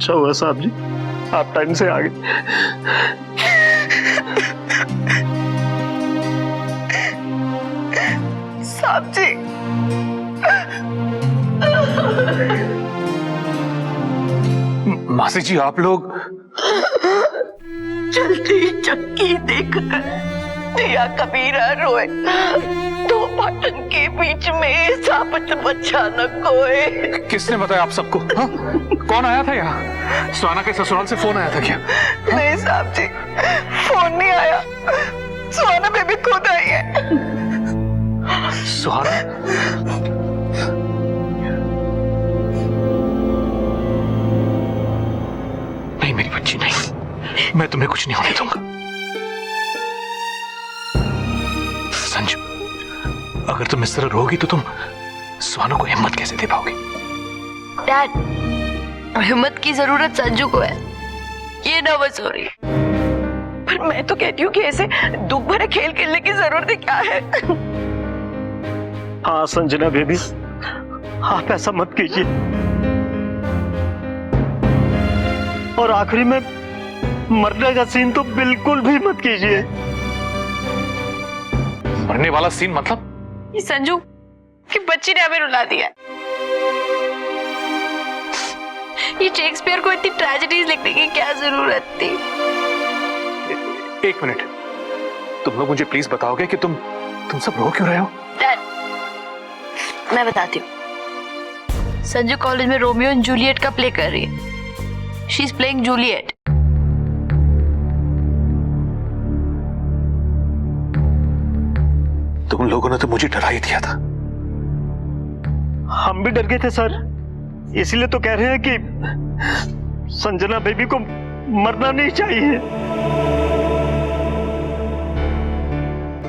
अच्छा हुआ साहब जी, आप टाइम से आ गए। साहब जी, मासी जी आप लोग जल्दी चक्की देखकर दिया कबीरा रोए, दो बटन के बीच में साबित बच्चा न कोए। किसने बताया आप सबको? हाँ? कौन आया था यहाँ? सुहाना के ससुराल से फोन आया था क्या? नहीं साहब जी, फोन नहीं आया, सुहाना बेबी खुद आई है। सुहाना? नहीं मेरी बच्ची नहीं, मैं तुम्हें कुछ नहीं होने दूंगा। संजू, अगर तुम इस तरह रोगी तो तुम सुहाना को हिम्मत कैसे दे पाओगे? डैड, हिम्मत की जरूरत संजू को है, ये नर्वस हो रही। पर मैं तो कहती हूँ कि ऐसे दुख भरे खेल खेलने की जरूरत क्या है? हाँ संजना बेबी, आप ऐसा मत कीजिए। और आखिरी में मरने का सीन तो बिल्कुल भी मत कीजिए। मरने वाला सीन मतलब? ये संजू की बच्ची ने हमें रुला दिया। ये शेक्सपियर को इतनी ट्रेजेडीज लिखने की क्या जरूरत थी? एक मिनट, तुम लोग मुझे प्लीज बताओगे कि तुम सब रो क्यों रहे हो? डैड, मैं बताती हूँ। संजू कॉलेज में रोमियो एंड जूलियट का प्ले कर रही है। She is playing Juliet. तुम लोगों ने तो मुझे डरा ही दिया था। हम भी डर गए थे सर, इसलिए तो कह रहे हैं कि संजना बेबी को मरना नहीं चाहिए।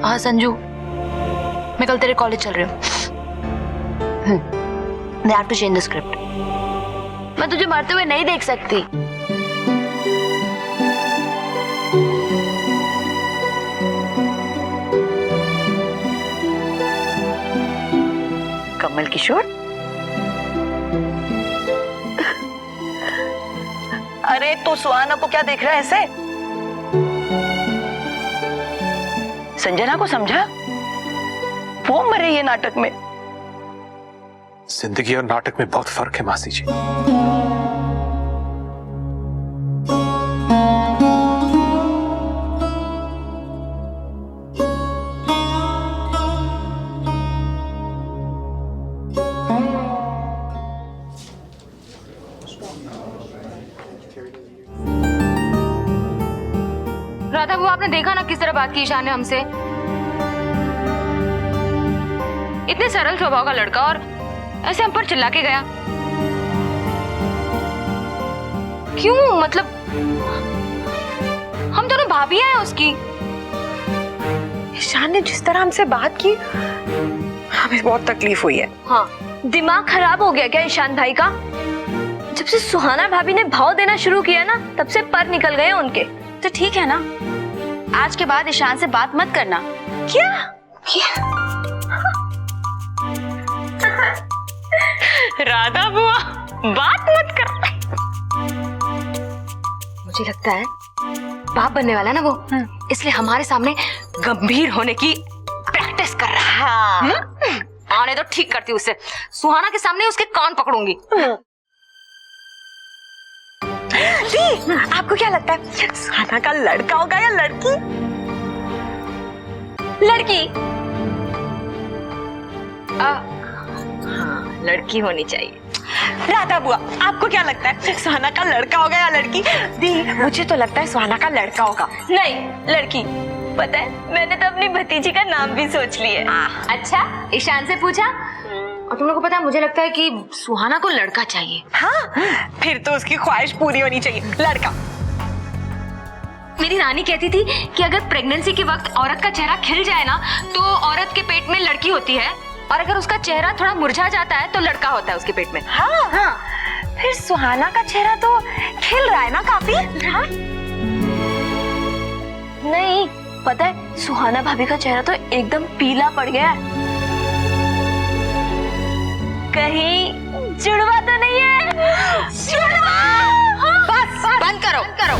हाँ संजू, मैं कल तेरे कॉलेज चल रही हूँ। They have to change the script. मैं तुझे मरते हुए नहीं देख सकती। कमल किशोर, अरे तू सुहाना को क्या देख रहा है ऐसे? संजना को समझा, वो मर रही है नाटक में। जिंदगी और नाटक में बहुत फर्क है मासी जी। राधा, वो आपने देखा ना किस तरह बात की ईशान ने हमसे। इतने सरल स्वभाव का लड़का और ऐसे हम पर चिल्ला के गया। क्यों? मतलब हम दोनों भाभी हैं उसकी। ईशान ने जिस तरह हमसे बात की, हमें बहुत तकलीफ हुई है। हाँ, दिमाग खराब हो गया क्या ईशान भाई का? जब से सुहाना भाभी ने भाव देना शुरू किया ना, तब से पर निकल गए उनके। तो ठीक है ना, आज के बाद ईशान से बात मत करना। क्या? राधा बुआ, बात मत कर। मुझे लगता है बाप बनने वाला है ना वो, इसलिए हमारे सामने गंभीर होने की प्रैक्टिस कर रहा है। आने तो ठीक करती उससे, सुहाना के सामने उसके कान पकड़ूंगी। दी, आपको क्या लगता है सुहाना का लड़का होगा या लड़की? लड़की। हाँ, लड़की होनी चाहिए। राधा बुआ, आपको क्या लगता है सुहाना का लड़का होगा या लड़की? दी, मुझे तो लगता है सुहाना का लड़का होगा। नहीं, लड़की। पता है, मैंने तो अपनी भतीजी का नाम भी सोच लिया। अच्छा, ईशान से पूछा? और तुम लोगों को पता है, मुझे लगता है कि सुहाना को लड़का चाहिए। हाँ, फिर तो उसकी ख्वाहिश पूरी होनी चाहिए, लड़का। मेरी रानी कहती थी कि अगर प्रेगनेंसी के वक्त औरत का चेहरा खिल जाए ना, तो औरत के पेट में लड़की होती है, और अगर उसका चेहरा थोड़ा मुरझा जाता है तो लड़का होता है उसके पेट में। हाँ, हाँ। फिर सुहाना का चेहरा तो खिल रहा है ना काफी? हाँ? नहीं, पता है, सुहाना भाभी का चेहरा तो एकदम पीला पड़ गया है। कहीं जुड़वा तो नहीं है? जुड़वा! करो।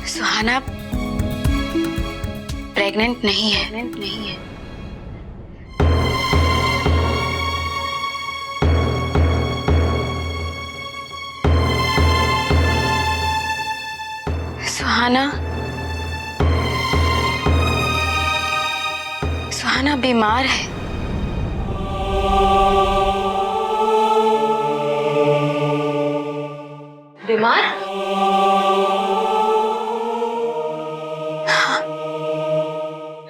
सुहाना प्रेग्नेंट नहीं है। सुहाना बीमार है। बीमार?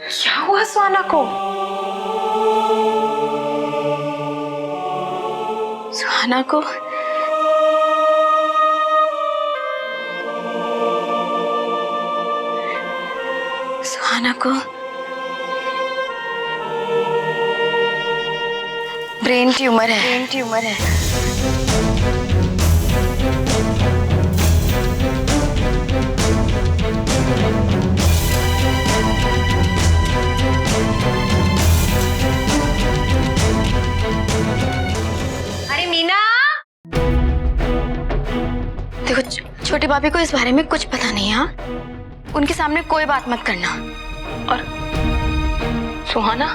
क्या हुआ सुहाना को? सुहाना को ब्रेन ट्यूमर है। अरे मीना, देखो छोटी भाभी को इस बारे में कुछ पता नहीं है। हाँ? उनके सामने कोई बात मत करना। और सुहाना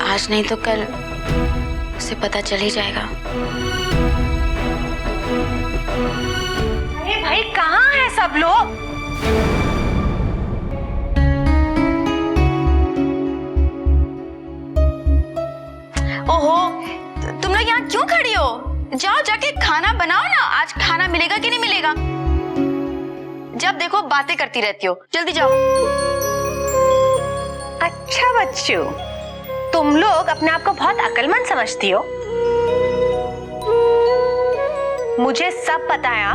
आज नहीं तो कल उसे पता चल ही जाएगा। अरे भाई कहाँ हैं सब लोग? ओहो, तुम लोग यहाँ क्यों खड़ी हो? जाओ जाके खाना बनाओ ना। आज खाना मिलेगा कि नहीं मिलेगा? जब देखो बातें करती रहती हो। जल्दी जाओ। अच्छा बच्चों, तुम लोग अपने आप को बहुत अक्लमंद समझती हो। मुझे सब पता है।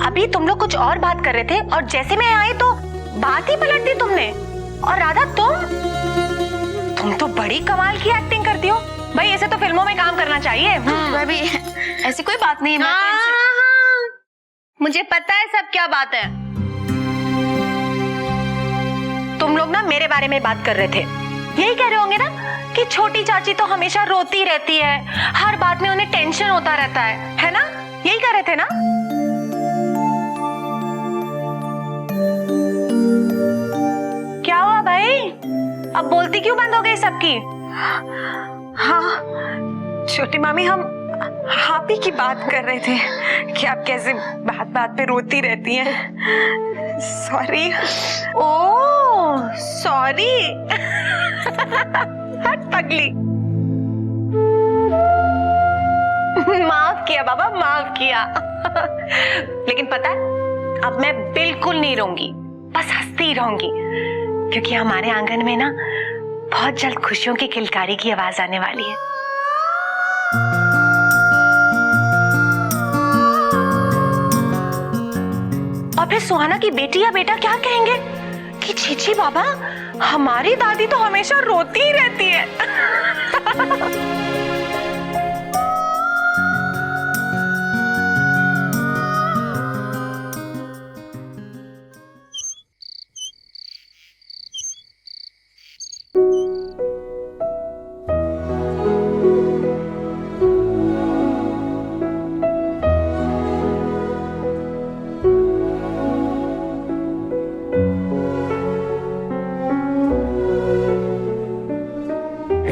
अभी तुम लोग कुछ और बात कर रहे थे और जैसे मैं आई तो बात ही पलट दी तुमने। और राधा तुम तो बड़ी कमाल की एक्टिंग करती हो भाई। ऐसे तो फिल्मों में काम करना चाहिए। भाभी ऐसी कोई बात नहीं है। मुझे पता है सब क्या बात है। तुम लोग ना मेरे बारे में बात कर रहे थे। यही कह रहे होंगे ना कि छोटी चाची तो हमेशा रोती रहती है, हर बात में उन्हें टेंशन होता रहता है ना? यही कह रहे थे ना? क्या हुआ भाई? अब बोलती क्यों बंद हो गई सबकी? हाँ छोटी मामी, हम आप ही की बात कर रहे थे कि आप कैसे बात बात पे रोती रहती हैं। सॉरी। Oh sorry. हट पगली। माफ किया बाबा, माफ किया। लेकिन पता है अब मैं बिल्कुल नहीं रोऊंगी, बस हंसती रहूंगी, क्योंकि हमारे आंगन में ना बहुत जल्द खुशियों की किलकारी की आवाज आने वाली है। और फिर सुहाना की बेटी या बेटा क्या कहेंगे कि चीची बाबा हमारी दादी तो हमेशा रोती ही रहती है।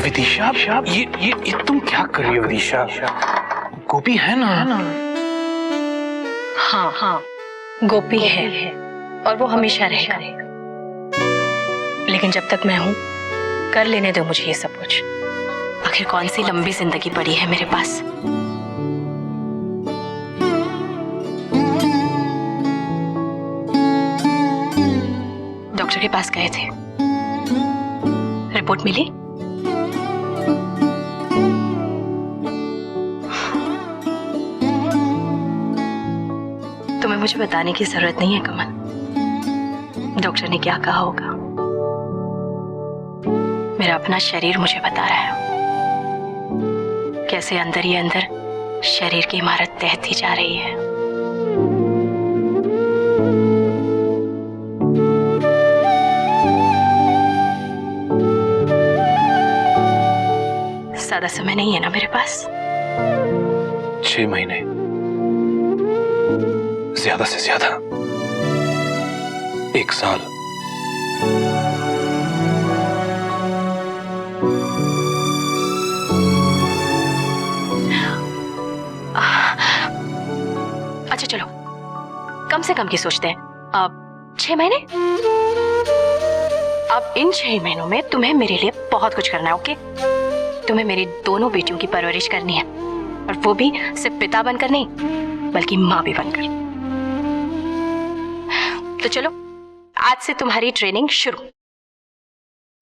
विदिशा, ये तुम क्या कर रही हो विदिशा? गोपी है ना? हाँ गोपी है और वो हमेशा रहेगा। लेकिन जब तक मैं हूं, कर लेने दो मुझे ये सब कुछ। आखिर कौन सी लंबी जिंदगी पड़ी है मेरे पास। डॉक्टर के पास गए थे, रिपोर्ट मिली? मुझे बताने की जरूरत नहीं है कमल। डॉक्टर ने क्या कहा होगा, मेरा अपना शरीर मुझे बता रहा है कैसे अंदर ही अंदर शरीर की इमारत तहती जा रही है। ज्यादा समय नहीं है ना मेरे पास। 6 महीने, ज्यादा से ज्यादा 1 साल। अच्छा चलो, कम से कम की सोचते हैं। अब 6 महीने। अब इन 6 महीनों में तुम्हें मेरे लिए बहुत कुछ करना है, ओके? तुम्हें मेरी दोनों बेटियों की परवरिश करनी है, और वो भी सिर्फ पिता बनकर नहीं बल्कि माँ भी बनकर। तो चलो, आज से तुम्हारी ट्रेनिंग शुरू।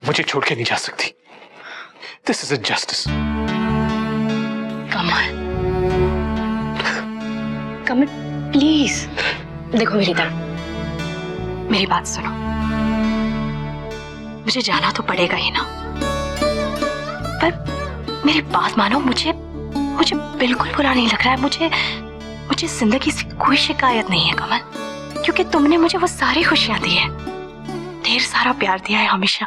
मुझे छोड़ के नहीं जा सकती। This is justice. Kamal, Kamal please देखो मेरी तरफ, मेरी बात सुनो। मुझे जाना तो पड़ेगा ही ना, पर मेरी बात मानो। मुझे बिल्कुल बुरा नहीं लग रहा है। मुझे जिंदगी से कोई शिकायत नहीं है कमल, क्योंकि तुमने मुझे वो सारी खुशियां दी है, ढेर सारा प्यार दिया है हमेशा।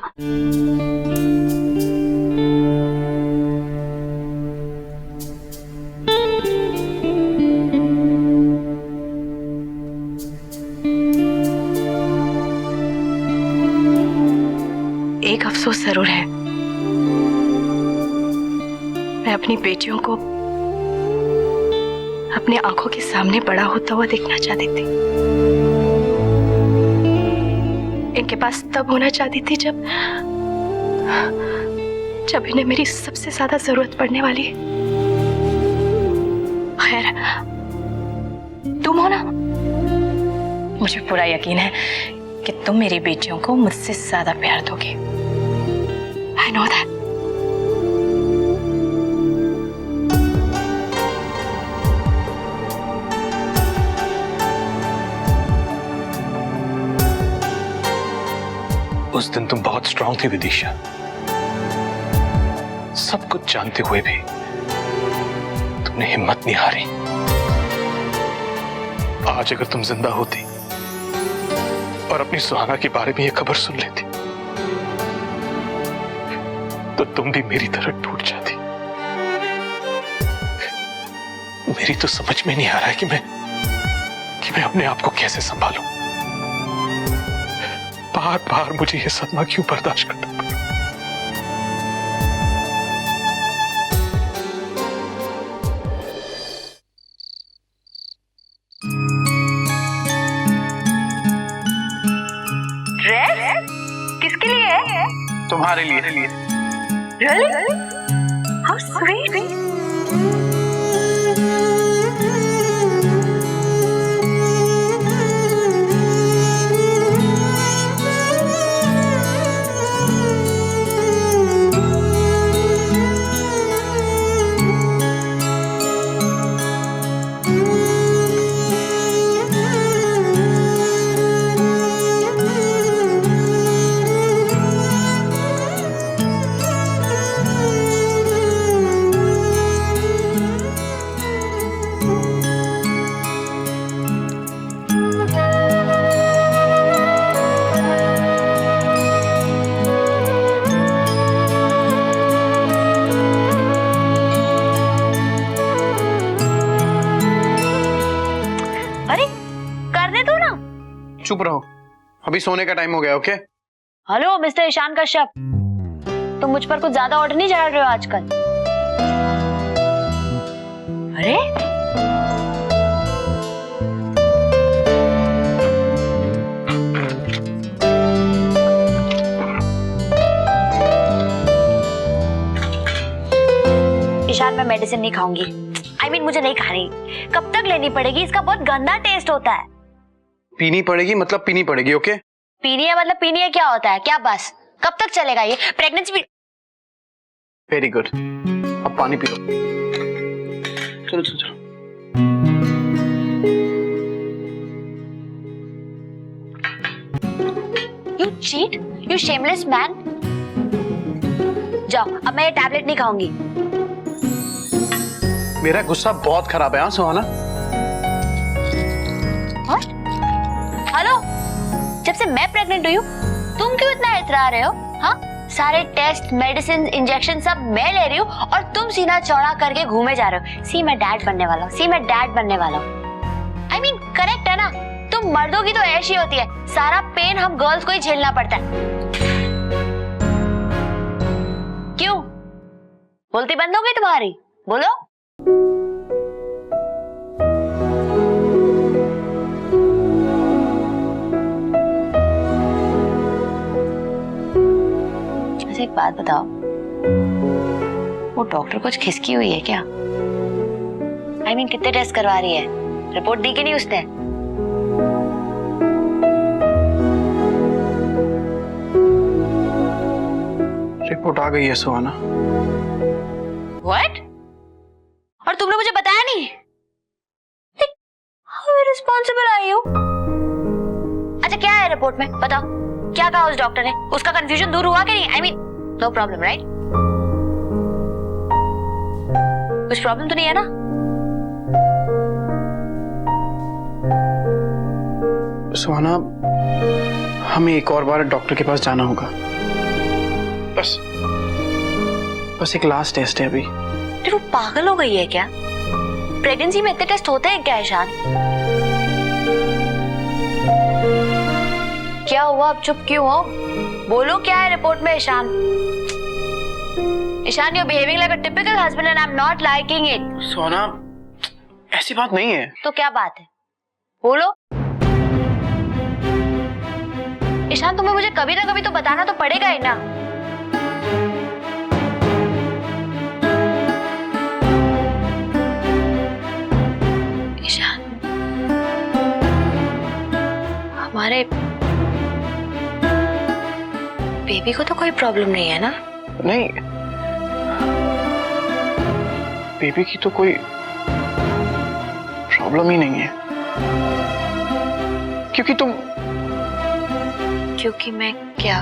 एक अफसोस जरूर है, मैं अपनी बेटियों को अपनी आंखों के सामने बड़ा होता हुआ देखना चाहती थी। इनके पास तब होना चाहती थी जब इन्हें मेरी सबसे ज्यादा जरूरत पड़ने वाली। खैर, तुम हो ना, मुझे पूरा यकीन है कि तुम मेरी बेटियों को मुझसे ज्यादा प्यार दोगे। I know that. उस दिन तुम बहुत स्ट्रांग थी विदिशा, सब कुछ जानते हुए भी तुमने हिम्मत नहीं हारी। आज अगर तुम जिंदा होती और अपनी सुहाना के बारे में यह खबर सुन लेती तो तुम भी मेरी तरह टूट जाती। मेरी तो समझ में नहीं आ रहा है कि मैं अपने आप को कैसे संभालूं। बार बार मुझे यह सदमा क्यों बर्दाश्त करना पड़ा। ड्रेस किसके लिए है? तुम्हारे लिए। Really? How sweet. चुप रहो, अभी सोने का टाइम हो गया। Okay? Hello mister Ishaan Kashyap, तुम मुझ पर कुछ ज्यादा ऑर्डर नहीं चढ़ा रहे हो आजकल? अरे ईशान, मैं मेडिसिन नहीं खाऊंगी। I mean, मुझे नहीं खानी। कब तक लेनी पड़ेगी? इसका बहुत गंदा टेस्ट होता है। पीनी पड़ेगी मतलब पीनी पड़ेगी। ओके? पीनी है मतलब पीनी है क्या होता है? क्या बस? कब तक चलेगा ये? प्रेगनेंसी भी। वेरी गुड, अब पानी पी लो। चलो चलो चलो। You cheat? You shameless man? जाओ, अब मैं ये टैबलेट नहीं खाऊंगी। मेरा गुस्सा बहुत खराब है, हाँ सुहाना। हेलो, जब से मैं प्रेग्नेंट हुई हूँ तुम क्यों इतना इतरा रहे हो? हाँ, सारे टेस्ट, मेडिसिन, इंजेक्शन सब मैं ले रही हूँ और तुम सीना चौड़ा करके घूमे जा रहे हो। सी मैं डैड बनने वाला हूँ, सी मैं डैड बनने वाला हूँ। I mean, करेक्ट है ना? तुम मर्दों की तो ऐश ही होती है, सारा पेन हम गर्ल्स को ही झेलना पड़ता है। क्यों? बोलती बंद हो गई तुम्हारी? बोलो। अच्छा एक बात बताओ, वो डॉक्टर कुछ खिसकी हुई है क्या? I mean, कितने टेस्ट करवा रही है? रिपोर्ट दी कि नहीं उसने? रिपोर्ट आ गई है सुहाना। What? और तुमने मुझे बताया नहीं? How irresponsible are you? अच्छा क्या है रिपोर्ट में? बताओ, क्या कहा उस डॉक्टर ने? उसका कंफ्यूजन दूर हुआ कि नहीं? I mean, no problem, right? कुछ प्रॉब्लम तो नहीं है ना? सुहाना, हमें एक और बार डॉक्टर के पास जाना होगा। बस एक लास्ट टेस्ट है अभी। वो पागल हो गई है क्या? प्रेगनेंसी में इतने टेस्ट होते हैं क्या ईशान? क्या हुआ, अब चुप क्यों हो? बोलो क्या है रिपोर्ट में Ishan? Ishan, you're behaving like a typical husband and I'm not liking it. सुहाना, ऐसी बात नहीं है। तो क्या बात है? बोलो। ईशान, तुम्हें मुझे कभी ना कभी तो बताना तो पड़ेगा ही ना। ईशान, हमारे बेबी को तो कोई प्रॉब्लम नहीं है ना? नहीं, बेबी की तो कोई प्रॉब्लम ही नहीं है, क्योंकि मैं क्या?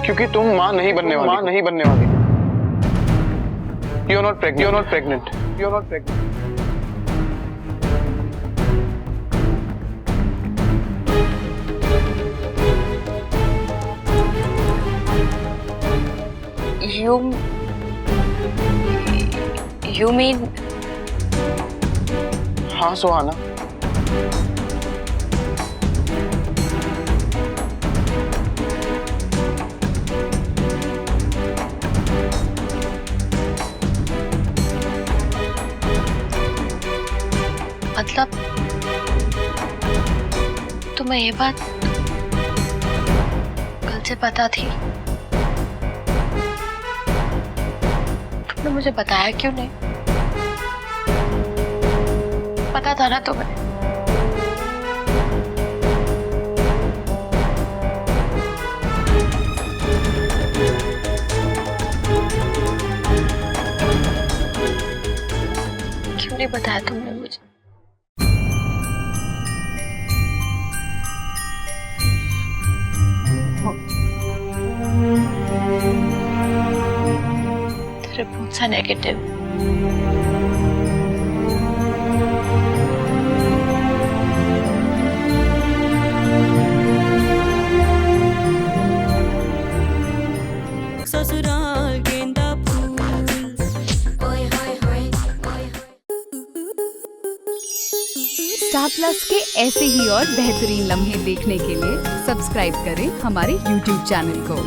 क्योंकि तुम मां नहीं बनने वाली। You're not pregnant. You mean? हाँ सुहाना, मतलब तुम्हें ये बात कल से पता थी? तुमने मुझे बताया क्यों नहीं? पता था ना तुम्हें? क्यों नहीं बताया तुमने मुझे? Reports are negative. ससुराल गेंदा फूल। स्टार प्लस के ऐसे ही और बेहतरीन लम्हे देखने के लिए सब्सक्राइब करें हमारे YouTube चैनल को।